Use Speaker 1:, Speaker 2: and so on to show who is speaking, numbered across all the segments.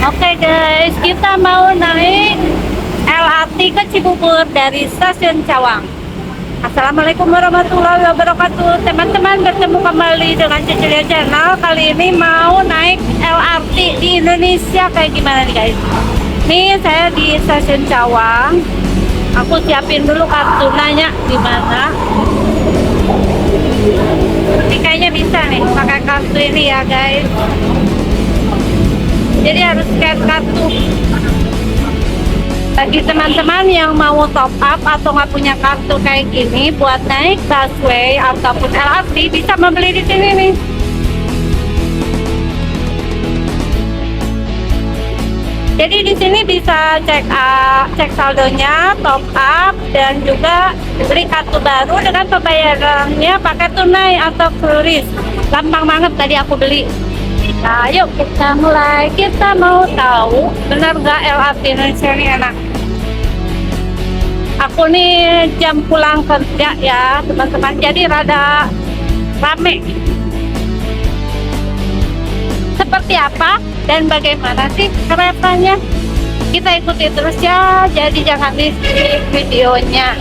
Speaker 1: Oke guys, kita mau naik LRT ke Cibubur dari stasiun Cawang. Assalamualaikum warahmatullahi wabarakatuh. Teman-teman, bertemu kembali dengan Cecilia Channel. Kali ini mau naik LRT di Indonesia kayak gimana nih guys. Nih saya di stasiun Cawang. Aku siapin dulu kartu nanya gimana. Ini kayaknya bisa nih pakai kartu ini ya guys. Jadi harus scan kartu. Bagi teman-teman yang mau top up atau nggak punya kartu kayak gini buat naik busway ataupun LRT, bisa membeli di sini nih. Jadi di sini bisa cek saldonya, top up, dan juga beli kartu baru dengan pembayarannya pakai tunai atau QRIS. Gampang banget tadi aku beli. Nah, yuk kita mulai. Kita mau tahu benar nggak LRT Indonesia ini enak. Aku nih jam pulang kerja ya teman-teman, jadi rada rame. Seperti apa dan bagaimana sih keretanya? Kita ikuti terus ya, jadi jangan di skip videonya.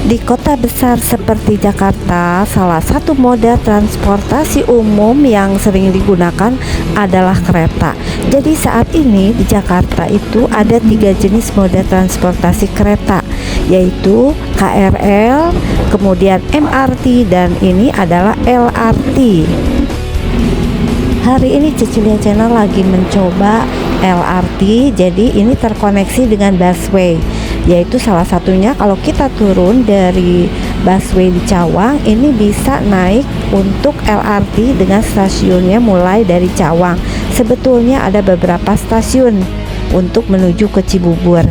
Speaker 2: Di kota besar seperti Jakarta, salah satu moda transportasi umum yang sering digunakan adalah kereta. Jadi saat ini di Jakarta itu ada 3 jenis moda transportasi kereta, yaitu KRL, kemudian MRT, dan ini adalah LRT. Hari ini Cecilia Channel lagi mencoba LRT, jadi ini terkoneksi dengan busway, yaitu salah satunya kalau kita turun dari busway di Cawang, ini bisa naik untuk LRT dengan stasiunnya mulai dari Cawang. Sebetulnya ada beberapa stasiun untuk menuju ke Cibubur,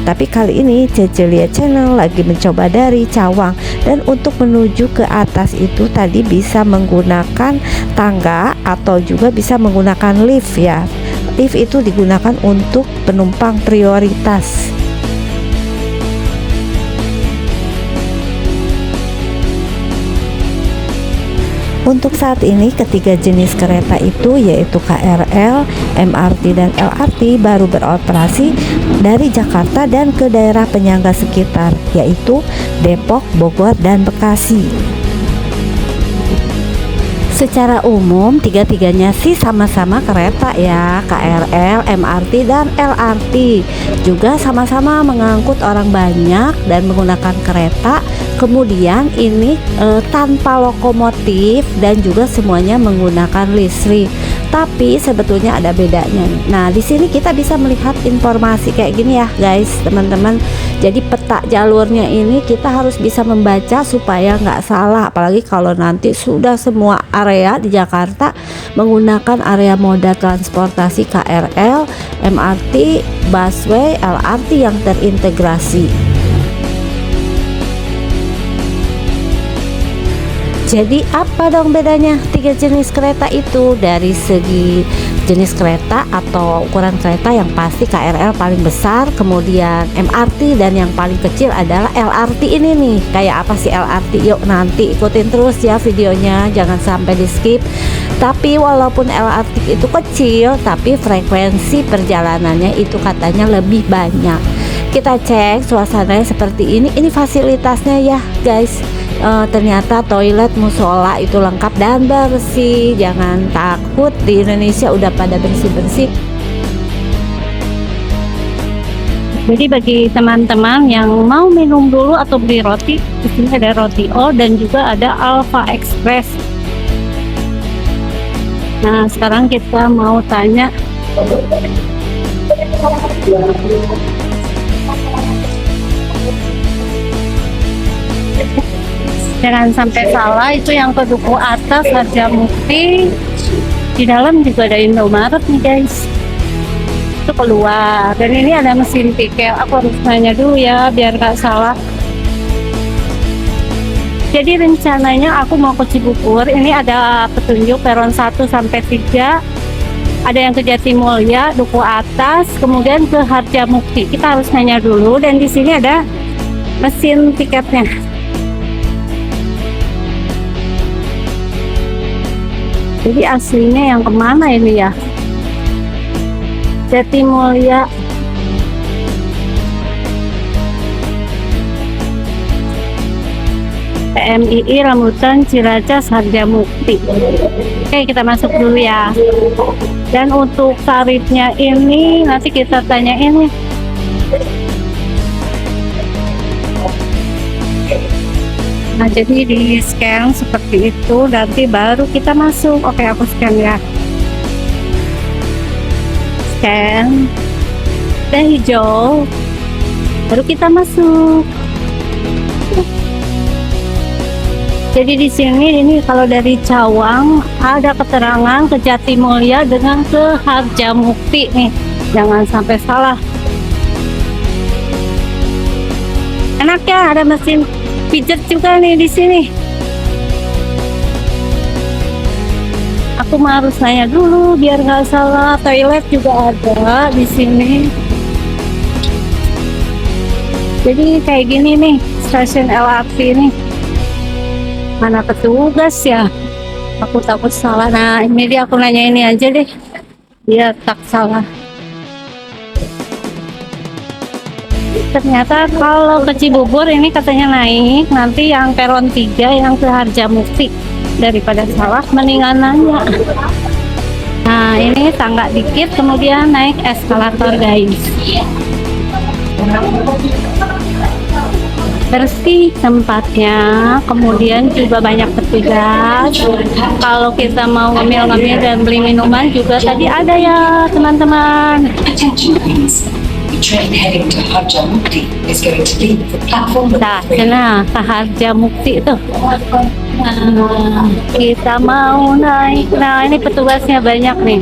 Speaker 2: tapi kali ini Cecilia Channel lagi mencoba dari Cawang, dan untuk menuju ke atas itu tadi bisa menggunakan tangga atau juga bisa menggunakan lift ya. Lift itu digunakan untuk penumpang prioritas. Untuk saat ini ketiga jenis kereta itu yaitu KRL, MRT, dan LRT baru beroperasi dari Jakarta dan ke daerah penyangga sekitar, yaitu Depok, Bogor, dan Bekasi. Secara umum tiga-tiganya sih sama-sama kereta ya, KRL, MRT, dan LRT. Juga sama-sama mengangkut orang banyak dan menggunakan kereta. Kemudian ini tanpa lokomotif dan juga semuanya menggunakan listrik. Tapi sebetulnya ada bedanya. Nah, di sini kita bisa melihat informasi kayak gini ya, guys, teman-teman. Jadi peta jalurnya ini kita harus bisa membaca supaya nggak salah. Apalagi kalau nanti sudah semua area di Jakarta menggunakan area moda transportasi KRL, MRT, busway, LRT yang terintegrasi. Jadi apa dong bedanya 3 jenis kereta itu? Dari segi jenis kereta atau ukuran kereta, yang pasti KRL paling besar, kemudian MRT, dan yang paling kecil adalah LRT ini nih. Kayak apa sih LRT? Yuk nanti ikutin terus ya videonya, jangan sampai di skip. Tapi walaupun LRT itu kecil, tapi frekuensi perjalanannya itu katanya lebih banyak. Kita cek suasananya seperti ini fasilitasnya ya guys. Ternyata toilet, musola itu lengkap dan bersih. Jangan takut, di Indonesia udah pada bersih-bersih.
Speaker 1: Jadi bagi teman-teman yang mau minum dulu atau beli roti, di sini ada roti O dan juga ada Alpha Express. Nah, sekarang kita mau tanya. Jangan sampai salah, itu yang ke Duku Atas, Harjamukti. Di dalam juga ada Indomaret nih guys. Itu keluar. Dan ini ada mesin tiket. Aku harus nanya dulu ya biar nggak salah. Jadi rencananya aku mau ke Cibubur. Ini ada petunjuk peron 1 sampai 3. Ada yang ke Jatimulya, Duku Atas, kemudian ke Harjamukti. Kita harus nanya dulu, dan di sini ada mesin tiketnya. Jadi aslinya yang kemana ini ya? Jatimulya. PMII Rambutan Ciracas Harjamukti. Oke, kita masuk dulu ya. Dan untuk tarifnya ini nanti kita tanyain. Nah, jadi di scan seperti itu, nanti baru kita masuk. Oke, aku scan ya. Scan. Udah hijau. Baru kita masuk. Jadi di sini ini kalau dari Cawang ada keterangan ke Jatimulya dengan ke Harjamukti nih. Jangan sampai salah. Enak ya, ada mesin pijet juga nih di sini. Aku mah harus nanya dulu biar nggak salah. Toilet juga ada di sini. Jadi kayak gini nih stasiun LRT nih. Mana petugas ya? Aku takut salah. Nah, ini dia, aku nanya ini aja deh biar tak salah. Ternyata kalau ke Cibubur ini katanya naik nanti yang peron 3 yang ke Harjamukti. Daripada salah mendingan nanya. Nah, ini tangga dikit kemudian naik eskalator guys. Bersih tempatnya, kemudian juga banyak petugas. Kalau kita mau ngemil-ngemil dan beli minuman juga tadi ada ya teman-teman.
Speaker 3: Attention please. The train heading to Harjamukti is going to leave the platform
Speaker 1: Nah,
Speaker 3: number 3.
Speaker 1: sana ke Harjamukti tuh. Nah, kita mau naik. Nah, ini petugasnya banyak nih.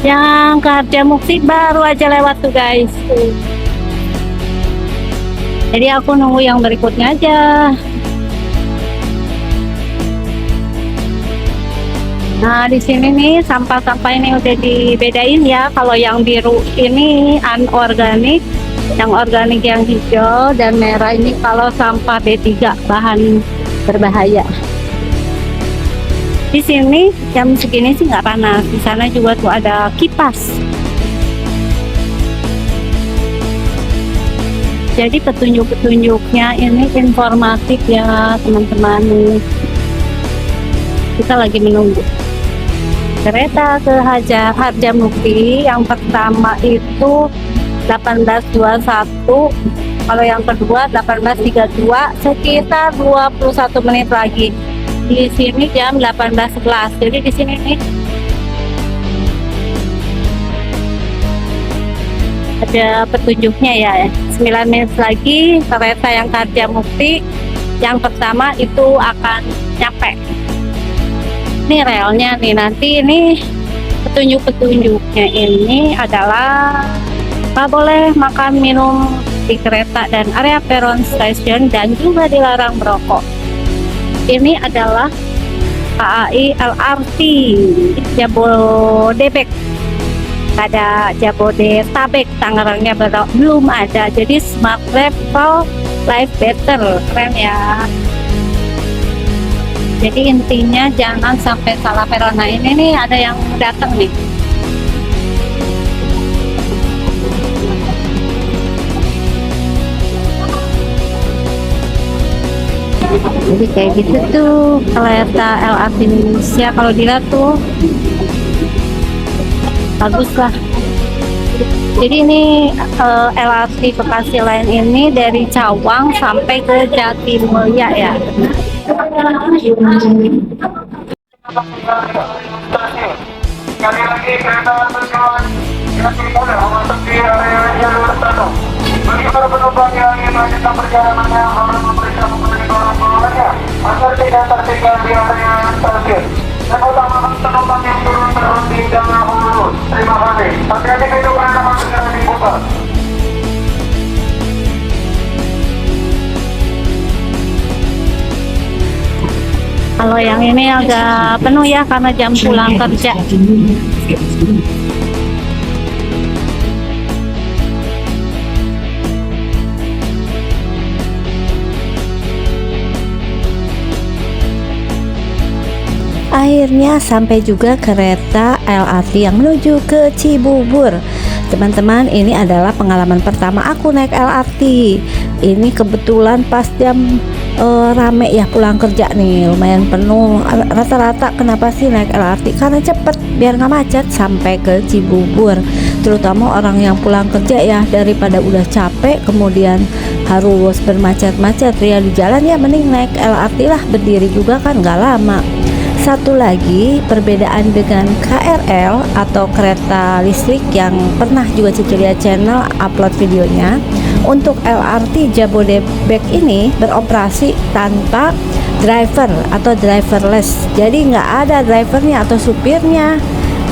Speaker 1: Yang ke Harjamukti baru aja lewat tuh guys. Jadi aku nunggu yang berikutnya aja. Nah, di sini nih sampah-sampah ini udah dibedain ya. Kalau yang biru ini anorganik, yang organik yang hijau, dan merah ini kalau sampah B3 bahan berbahaya. Di sini jam segini sih nggak panas. Di sana juga tuh ada kipas. Jadi petunjuk-petunjuknya ini informatif ya teman-teman. Kita lagi menunggu kereta ke Harjamukti. Yang pertama itu 18.21, kalau yang kedua 18.32, sekitar 21 menit lagi. Di sini jam 18.11. Jadi di sini nih ada petunjuknya ya. 9 menit lagi kereta yang ke Harjamukti yang pertama itu akan nyampe. Ini relnya nih, nanti ini petunjuk-petunjuknya ini adalah nggak boleh makan minum di kereta dan area peron stasiun, dan juga dilarang merokok. Ini adalah KAI LRT Jabodebek. Ada Jabodetabek, Tangerangnya belum ada. Jadi Smart Travel Life Better, keren ya. Jadi intinya jangan sampai salah peron. Nah, ini nih ada yang datang nih. Jadi kayak gitu tuh kereta LRT Indonesia, kalau dilihat tuh bagus lah. Jadi ini LRT Bekasi Line ini dari Cawang sampai ke Jatimulya ya.
Speaker 4: Sekali lagi kereta tujuan Jatimulya memasuki area jalur 1. Bagi para penumpang yang ingin melanjutkan perjalanannya harus memeriksa barang bawaannya agar tidak tertinggal di area stasiun. Dan utamakan penumpang yang turun terhenti jangan urus. Terima kasih. Hati-hati pintu kereta masuk segera dibuka.
Speaker 1: Kalau yang ini agak penuh ya karena jam pulang kerja.
Speaker 2: Akhirnya sampai juga kereta LRT yang menuju ke Cibubur. Teman-teman, ini adalah pengalaman pertama aku naik LRT. Ini kebetulan pas jam rame ya, pulang kerja nih, lumayan penuh. Rata-rata kenapa sih naik LRT? Karena cepet, biar nggak macet sampai ke Cibubur. Terutama orang yang pulang kerja ya, daripada udah capek kemudian harus bermacet-macet ya di jalan, ya mending naik LRT lah, berdiri juga kan nggak lama. Satu lagi perbedaan dengan KRL atau kereta listrik yang pernah juga Cicilia Channel upload videonya, untuk LRT Jabodebek ini beroperasi tanpa driver atau driverless, jadi nggak ada drivernya atau supirnya.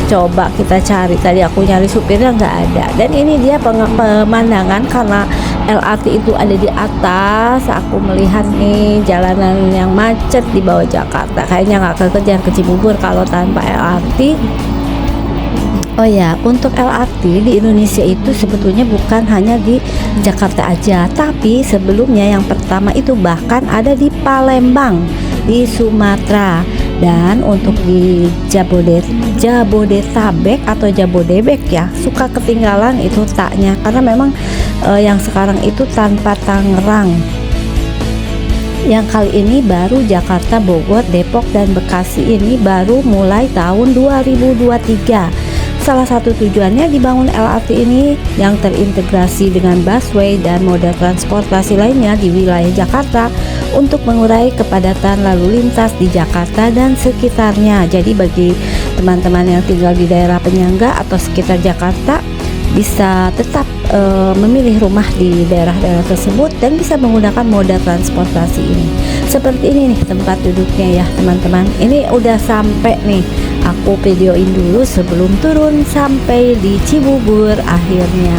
Speaker 2: Coba kita cari, tadi aku nyari supirnya nggak ada. Dan ini dia pemandangan, karena LRT itu ada di atas, aku melihat nih jalanan yang macet di bawah Jakarta. Kayaknya nggak kekejar ke Cibubur kalau tanpa LRT. Oh ya, untuk LRT di Indonesia itu sebetulnya bukan hanya di Jakarta aja, tapi sebelumnya yang pertama itu bahkan ada di Palembang, di Sumatera. Dan untuk di Jabodetabek atau Jabodebek ya, suka ketinggalan itu taknya, karena memang yang sekarang itu tanpa Tangerang. Yang kali ini baru Jakarta, Bogor, Depok, dan Bekasi ini baru mulai tahun 2023. Salah satu tujuannya dibangun LRT ini yang terintegrasi dengan busway dan moda transportasi lainnya di wilayah Jakarta untuk mengurai kepadatan lalu lintas di Jakarta dan sekitarnya. Jadi bagi teman-teman yang tinggal di daerah penyangga atau sekitar Jakarta bisa tetap memilih rumah di daerah-daerah tersebut dan bisa menggunakan moda transportasi ini. Seperti ini nih tempat duduknya ya teman-teman. Ini udah sampai nih, aku videoin dulu sebelum turun sampai di Cibubur akhirnya.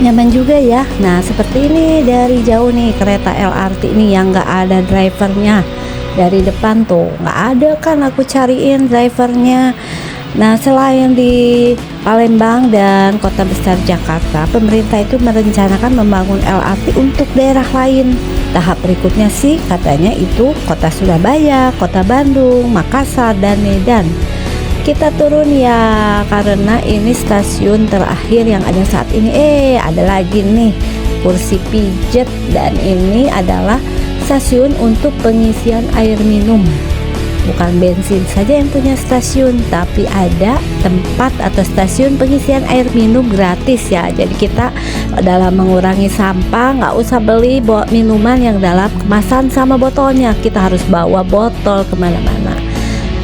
Speaker 2: Nyaman juga ya. Nah seperti ini dari jauh nih kereta LRT ini yang nggak ada drivernya. Dari depan tuh nggak ada kan, aku cariin drivernya. Nah selain di Palembang dan kota besar Jakarta, pemerintah itu merencanakan membangun LRT untuk daerah lain. Tahap berikutnya sih katanya itu kota Surabaya, kota Bandung, Makassar, dan Medan. Kita turun ya, karena ini stasiun terakhir yang ada saat ini. Ada lagi nih kursi pijet, dan ini adalah stasiun untuk pengisian air minum. Bukan bensin saja yang punya stasiun, tapi ada tempat atau stasiun pengisian air minum gratis ya. Jadi kita dalam mengurangi sampah nggak usah beli minuman yang dalam kemasan sama botolnya, kita harus bawa botol kemana-mana.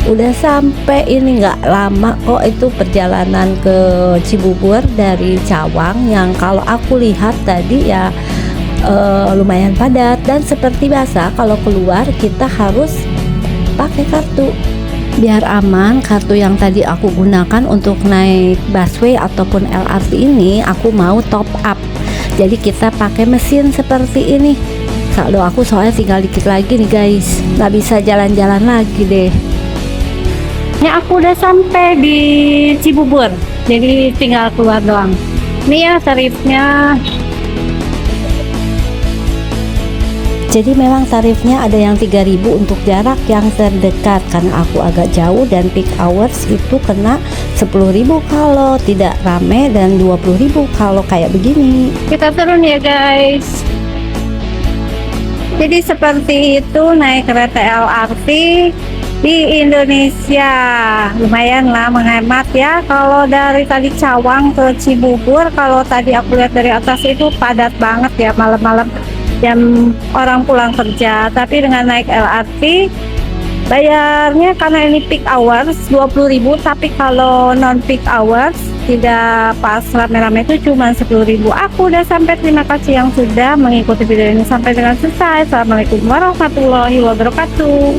Speaker 2: Udah sampai ini nggak lama kok, itu perjalanan ke Cibubur dari Cawang yang kalau aku lihat tadi ya lumayan padat. Dan seperti biasa kalau keluar kita harus pakai kartu biar aman. Kartu yang tadi aku gunakan untuk naik busway ataupun LRT ini aku mau top up, jadi kita pakai mesin seperti ini. Saldo aku soalnya tinggal dikit lagi nih guys, nggak bisa jalan-jalan lagi deh.
Speaker 1: Ini aku udah sampai di Cibubur, jadi tinggal keluar doang. Ini ya tarifnya.
Speaker 2: Jadi memang tarifnya ada yang 3.000 untuk jarak yang terdekat, karena aku agak jauh, dan peak hours itu kena 10.000 kalau tidak rame dan 20.000 kalau kayak begini.
Speaker 1: Kita turun ya guys. Jadi seperti itu naik kereta LRT di Indonesia. Lumayan lah menghemat ya. Kalau dari tadi Cawang ke Cibubur, kalau tadi aku lihat dari atas itu padat banget ya, malam-malam jam orang pulang kerja. Tapi dengan naik LRT bayarnya, karena ini peak hours 20.000, tapi kalau non peak hours tidak pas rame-rame itu cuma 10.000. Aku udah sampai. Terima kasih yang sudah mengikuti video ini sampai dengan selesai. Assalamualaikum warahmatullahi wabarakatuh.